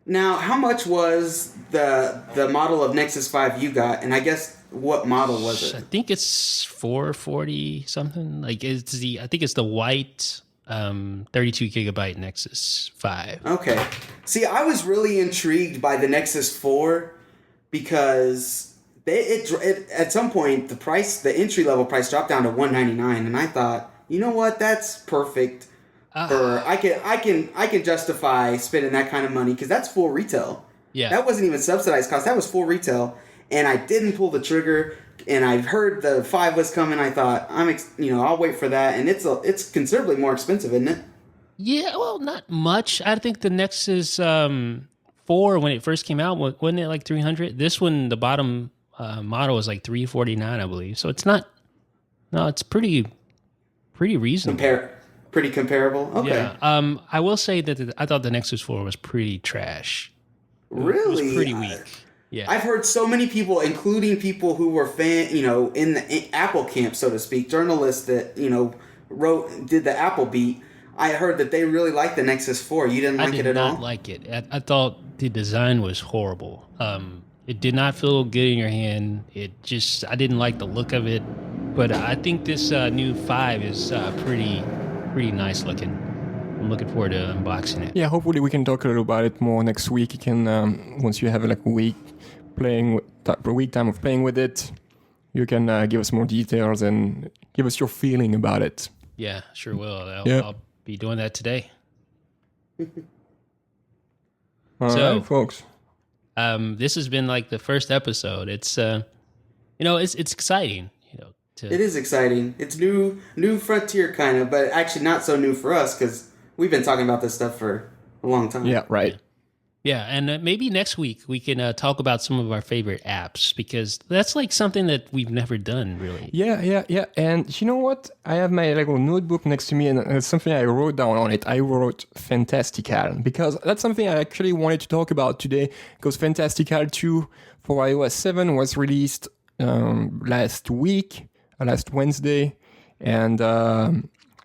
Now, how much was the model of Nexus 5 you got? And I guess what model was it? I think it's $440 something. I think it's the white 32 gigabyte Nexus 5. Okay. See, I was really intrigued by the Nexus 4 because at some point the entry level price dropped down to $199, and I thought, you know what, that's perfect. I can justify spending that kind of money because that's full retail. Yeah, that wasn't even subsidized cost. That was full retail, and I didn't pull the trigger. And I heard the 5 was coming. I thought I'll wait for that, and it's considerably more expensive, isn't it? Yeah, well, not much. I think the Nexus 4 when it first came out wasn't it like $300? This one, the bottom model was like $349, I believe. So it's not. No, it's pretty reasonable. Pretty comparable? Okay. Yeah. I will say that I thought the Nexus 4 was pretty trash. Really? It was pretty weak. Yeah. I've heard so many people, including people who were in the Apple camp, so to speak, journalists that, did the Apple beat. I heard that they really liked the Nexus 4. You didn't like it at all? I did not like it. I thought the design was horrible. It did not feel good in your hand. I didn't like the look of it. But I think this new 5 is pretty nice looking. I'm looking forward to unboxing it. Yeah, hopefully we can talk a little about it more next week. You can, once you have like a week time of playing with it, you can give us more details and give us your feeling about it. Yeah, sure will. I'll be doing that today. All right, folks. This has been like the first episode. It's it's exciting. It is exciting. It's new frontier kind of, but actually not so new for us because we've been talking about this stuff for a long time. Yeah, right. Yeah, and maybe next week we can talk about some of our favorite apps because that's like something that we've never done really. Yeah. And you know what? I have my little notebook next to me, and it's something I wrote down on it. I wrote Fantastical because that's something I actually wanted to talk about today. Because Fantastical 2 for iOS 7 was released last Wednesday, and I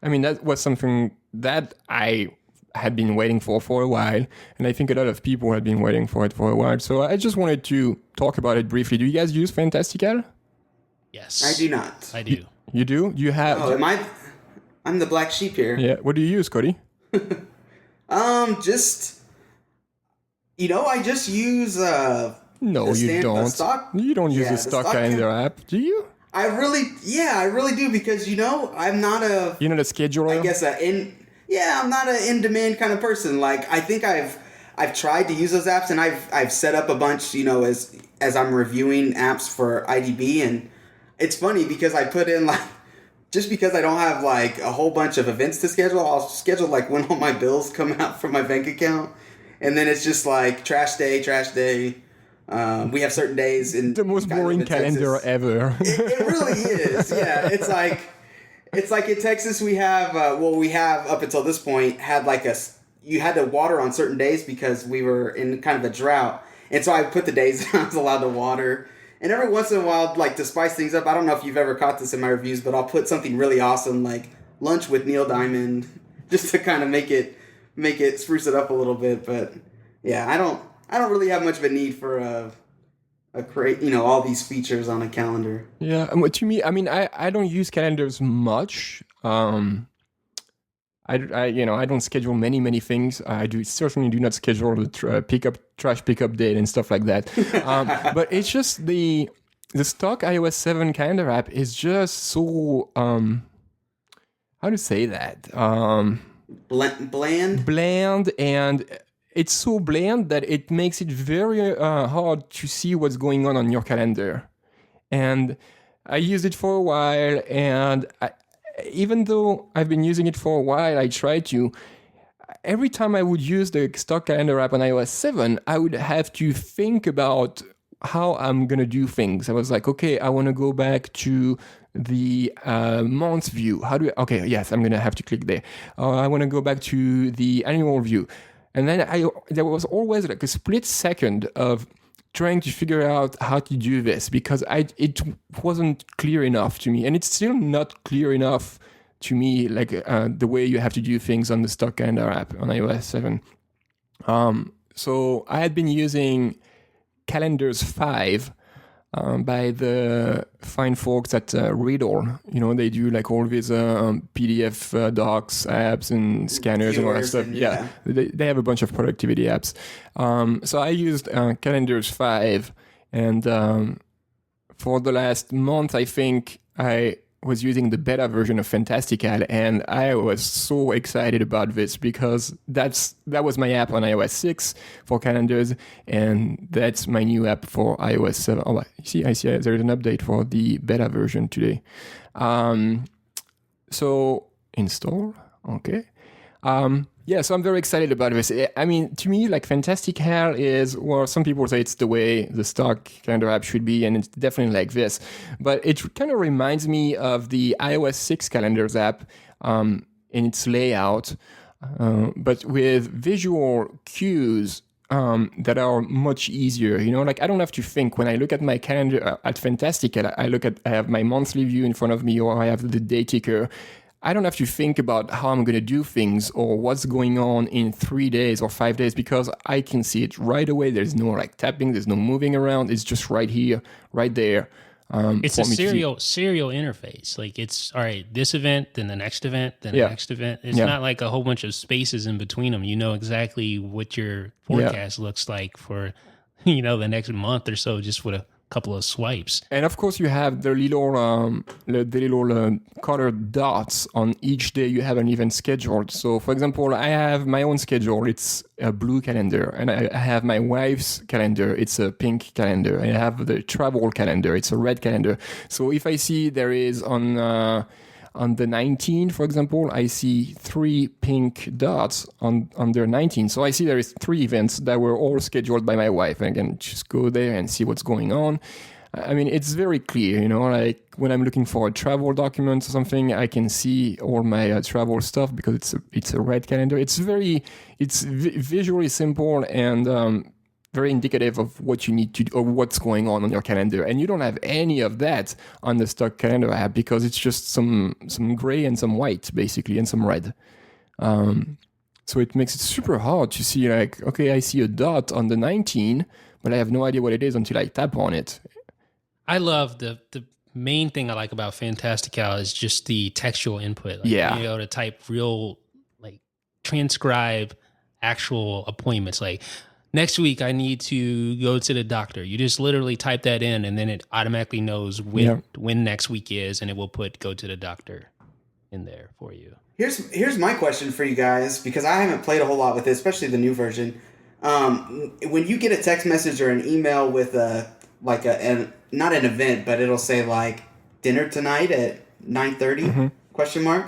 mean that was something that I had been waiting for a while, and I think a lot of people had been waiting for it for a while. So I just wanted to talk about it briefly. Do you guys use Fantastical? Yes. I do not. I do. You do? You have? Oh, I'm the black sheep here. Yeah. What do you use, Cody? Just I just use No, you don't. stock. You don't use the stock calendar app, do you? I really do because I'm not a You're not a scheduler. I guess I'm not an in-demand kind of person. Like I think I've tried to use those apps, and I've set up a bunch, as I'm reviewing apps for IDB, and it's funny because I put in like just because I don't have like a whole bunch of events to schedule, I'll schedule like when all my bills come out from my bank account, and then it's just like trash day. We have certain days in the most boring calendar ever. It really is. Yeah, it's like in Texas we have up until this point had like you had to water on certain days because we were in kind of a drought, and so I put the days I was allowed to water. And every once in a while, like to spice things up, I don't know if you've ever caught this in my reviews, but I'll put something really awesome like lunch with Neil Diamond just to kind of make it spruce it up a little bit. But yeah, I don't really have much of a need for all these features on a calendar. Yeah, to me, I mean, I don't use calendars much. I don't schedule many things. I certainly do not schedule the trash pickup date and stuff like that. But it's just the stock iOS 7 calendar app is just so how to say that bland, and it's so bland that it makes it very hard to see what's going on your calendar. And I used it for a while, and even though I've been using it for a while, I try to. Every time I would use the stock calendar app on iOS 7, I would have to think about how I'm going to do things. I was like, okay, I want to go back to the month view. Yes, I'm going to have to click there. I want to go back to the annual view. And then there was always like a split second of trying to figure out how to do this because it wasn't clear enough to me, and it's still not clear enough to me, like the way you have to do things on the stock calendar app on iOS 7. So I had been using Calendars 5 by the fine folks at Riddle. They do like all these PDF docs, apps, and scanners and all that stuff. Yeah. They have a bunch of productivity apps. So I used Calendars 5, and for the last month, I think I was using the beta version of Fantastical, and I was so excited about this because that was my app on iOS 6 for calendars, and that's my new app for iOS 7. Oh, I see there's an update for the beta version today. So install, okay. So I'm very excited about this. I mean, to me, like Fantastical is, well, some people say it's the way the stock calendar app should be, and it's definitely like this. But it kind of reminds me of the iOS 6 calendars app in its layout, but with visual cues that are much easier. Like I don't have to think when I look at my calendar at Fantastical. I have my monthly view in front of me, or I have the day ticker. I don't have to think about how I'm going to do things or what's going on in 3 days or 5 days because I can see it right away. There's no like tapping, there's no moving around. It's just right here, right there. It's a serial interface. Like it's all right, this event, then the next event, then the next event. It's not like a whole bunch of spaces in between them. You know exactly what your forecast looks like for the next month or so, just with a couple of swipes. And of course, you have the little colored dots on each day you have an event scheduled. So, for example, I have my own schedule. It's a blue calendar, and I have my wife's calendar. It's a pink calendar. I have the travel calendar. It's a red calendar. So, if I see there is on On the 19, for example, I see 3 pink dots on their 19. So I see there is 3 events that were all scheduled by my wife. And I can just go there and see what's going on. I mean, it's very clear, like when I'm looking for a travel document or something, I can see all my travel stuff because it's a red calendar. It's visually simple and very indicative of what you need to do or what's going on your calendar. And you don't have any of that on the stock calendar app because it's just some gray and some white, basically, and some red. So it makes it super hard to see, like, okay, I see a dot on the 19, but I have no idea what it is until I tap on it. I love the main thing I like about Fantastical is just the textual input. Like, yeah. being able to type real, like, transcribe actual appointments. Like, next week I need to go to the doctor. You just literally type that in, and then it automatically knows when next week is, and it will put go to the doctor in there for you. Here's my question for you guys, because I haven't played a whole lot with it, especially the new version. When you get a text message or an email with not an event, but it'll say like dinner tonight at 9:30 question mark.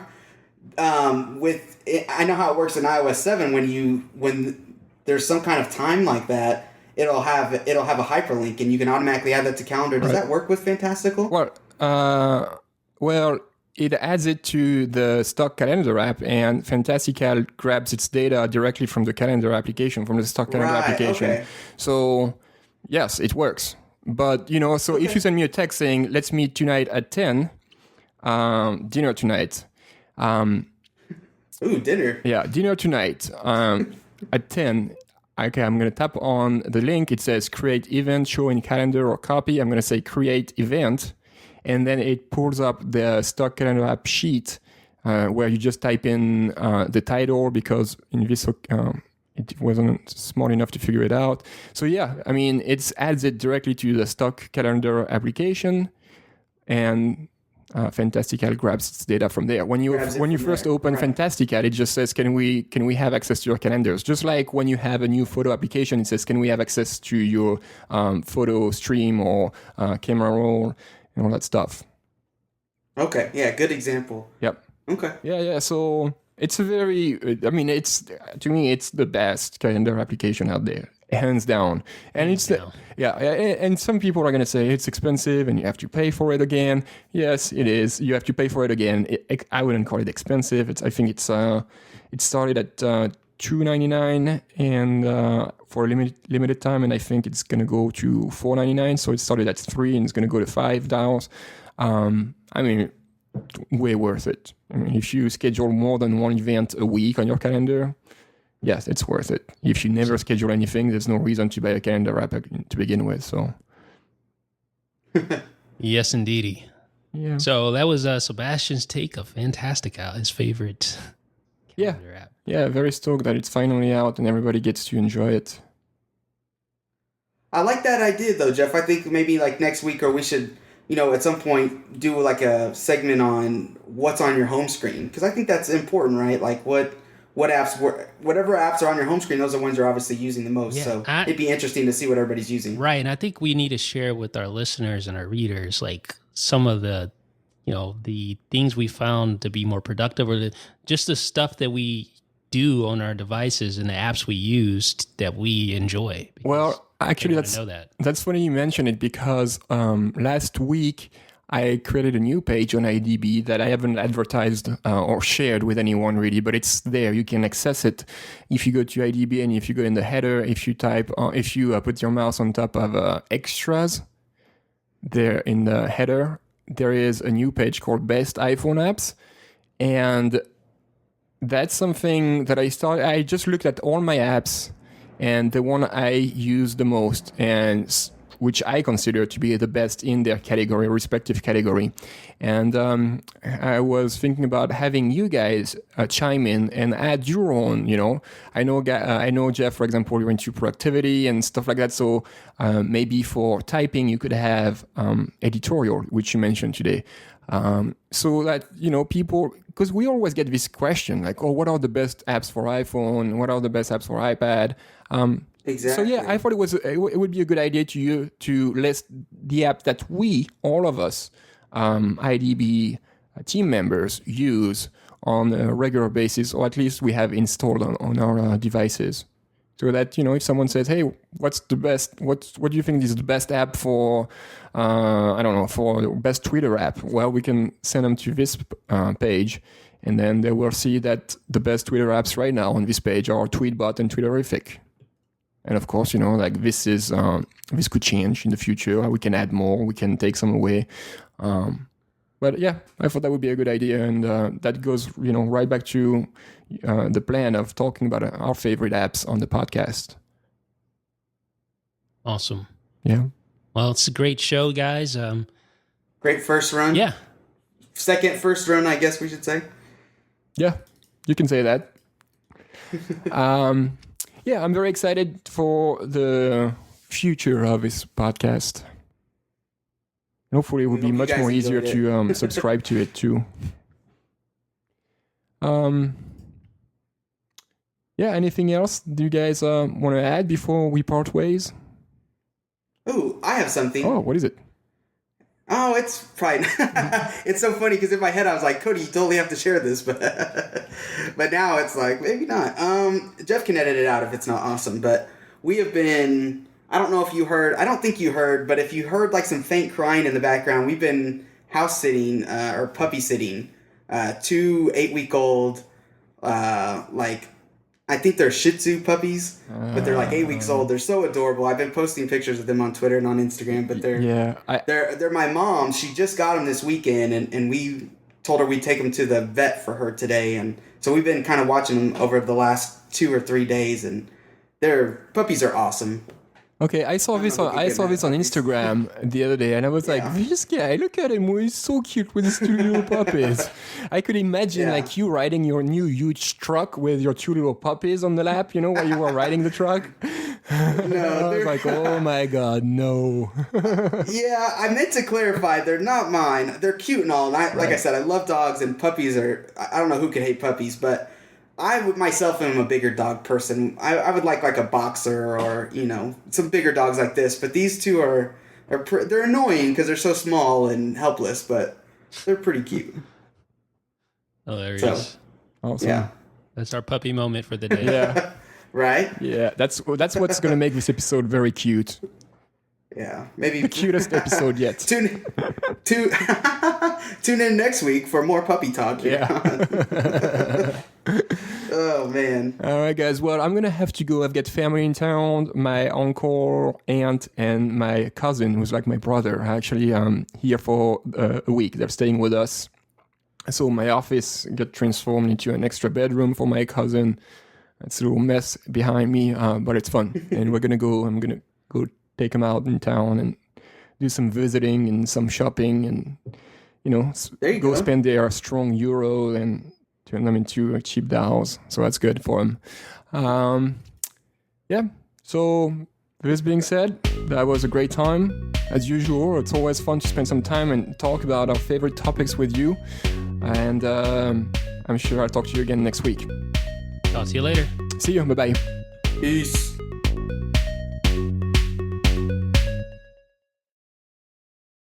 I know how it works in iOS 7 when there's some kind of time like that, it'll have a hyperlink and you can automatically add that to calendar. Does that work with Fantastical? Well, it adds it to the stock calendar app, and Fantastical grabs its data directly from the calendar application, from the stock calendar application. Okay. So, yes, it works. But, if you send me a text saying, let's meet tonight at 10, dinner tonight. Ooh, dinner. Yeah, dinner tonight at 10. Okay, I'm going to tap on the link. It says create event, show in calendar or copy. I'm going to say create event. And then it pulls up the stock calendar app sheet where you just type in the title because in this it wasn't smart enough to figure it out. So yeah, I mean, it adds it directly to the stock calendar application, and Fantastical grabs its data from there. When you first open Fantastical, it just says, "Can we have access to your calendars?" Just like when you have a new photo application, it says, "Can we have access to your photo stream or camera roll and all that stuff?" Okay, yeah, good example. Yep. Okay. Yeah. So it's a very, to me, it's the best calendar application out there, hands down. And and some people are going to say it's expensive and you have to pay for it again. Yes, it is. You have to pay for it again. I wouldn't call it expensive. I think it started at $2.99 and for a limited time, and I think it's going to go to $4.99. So it started at $3 and it's going to go to $5. I mean, way worth it. I mean, if you schedule more than one event a week on your calendar, yes, it's worth it. If you never schedule anything, there's no reason to buy a calendar app to begin with. So, yes, indeedy. Yeah. So that was Sebastian's take of Fantastical, his favorite calendar app. Yeah, very stoked that it's finally out and everybody gets to enjoy it. I like that idea though, Jeff. I think maybe like next week, or we should, at some point do like a segment on what's on your home screen. Because I think that's important, right? Like what apps, whatever apps are on your home screen, those are the ones you're obviously using the most. Yeah, so it'd be interesting to see what everybody's using. Right. And I think we need to share with our listeners and our readers, like some of the, the things we found to be more productive, or just the stuff that we do on our devices and the apps we use that we enjoy. Well, actually, that's funny you mention it, because last week I created a new page on IDB that I haven't advertised or shared with anyone really, but it's there. You can access it if you go to IDB, and if you go in the header, if you put your mouse on top of extras, there in the header, there is a new page called Best iPhone Apps, and that's something that I just looked at all my apps, and the one I use the most, and which I consider to be the best in their respective category. And I was thinking about having you guys chime in and add your own, I know, Jeff, for example, you're into productivity and stuff like that. So maybe for typing, you could have editorial, which you mentioned today. So that, people, because we always get this question, like, oh, what are the best apps for iPhone? What are the best apps for iPad? Exactly. So yeah, I thought it would be a good idea to list the app that all of us, IDB, team members use on a regular basis, or at least we have installed on our devices. So that, if someone says, hey, what's the best, what do you think is the best app for, for the best Twitter app? Well, we can send them to this page, and then they will see that the best Twitter apps right now on this page are Tweetbot and Twitterrific. And of course, this could change in the future. We can add more, we can take some away. But yeah, I thought that would be a good idea, and that goes, right back to the plan of talking about our favorite apps on the podcast. Awesome. Yeah. Well, it's a great show, guys. Great first run. Yeah. First run, I guess we should say. Yeah, you can say that. Yeah, I'm very excited for the future of this podcast. Hopefully, it will be much more easier to subscribe to it too. Yeah, anything else do you guys want to add before we part ways? Ooh, I have something. Oh, what is it? Oh, it's probably... It's so funny because in my head I was like, Cody, you totally have to share this, but but now it's like, maybe not. Jeff can edit it out if it's not awesome, but we have been... I don't know if you heard... I don't think you heard, but if you heard like some faint crying in the background, we've been house sitting or puppy sitting 2 8-week-old I think they're Shih Tzu puppies, but they're like 8 weeks old. They're so adorable. I've been posting pictures of them on Twitter and on Instagram, but they're my mom. She just got them this weekend, and we told her we'd take them to the vet for her today. And so we've been kind of watching them over the last 2 or 3 days, and their puppies are awesome. Okay, I saw this on Instagram the other day, and I was like, this guy, look at him, he's so cute with his 2 little puppies. I could imagine like you riding your new huge truck with your 2 little puppies on the lap, while you were riding the truck. No, I was like, oh my God, no. Yeah, I meant to clarify, they're not mine. They're cute and all, and like I said, I love dogs, and puppies are, I don't know who could hate puppies, but I myself am a bigger dog person. I would like a boxer or, some bigger dogs like this. But these two they're annoying because they're so small and helpless, but they're pretty cute. Hilarious. So, awesome. Yeah. That's our puppy moment for the day. Yeah. Right? Yeah, that's what's going to make this episode very cute. Yeah, maybe the cutest episode yet. Tune in next week for more puppy talk. Yeah. Oh man. All right, guys. Well, I'm gonna have to go. I've got family in town. My uncle, aunt, and my cousin, who's like my brother, are actually here for a week. They're staying with us. So my office got transformed into an extra bedroom for my cousin. It's a little mess behind me, but it's fun. And I'm gonna go take them out in town and do some visiting and some shopping, and go spend their strong euro and turn them into cheap dollars. So that's good for them. Yeah. So this being said, that was a great time. As usual, it's always fun to spend some time and talk about our favorite topics with you. And I'm sure I'll talk to you again next week. Talk to you later. See you. Bye-bye. Peace.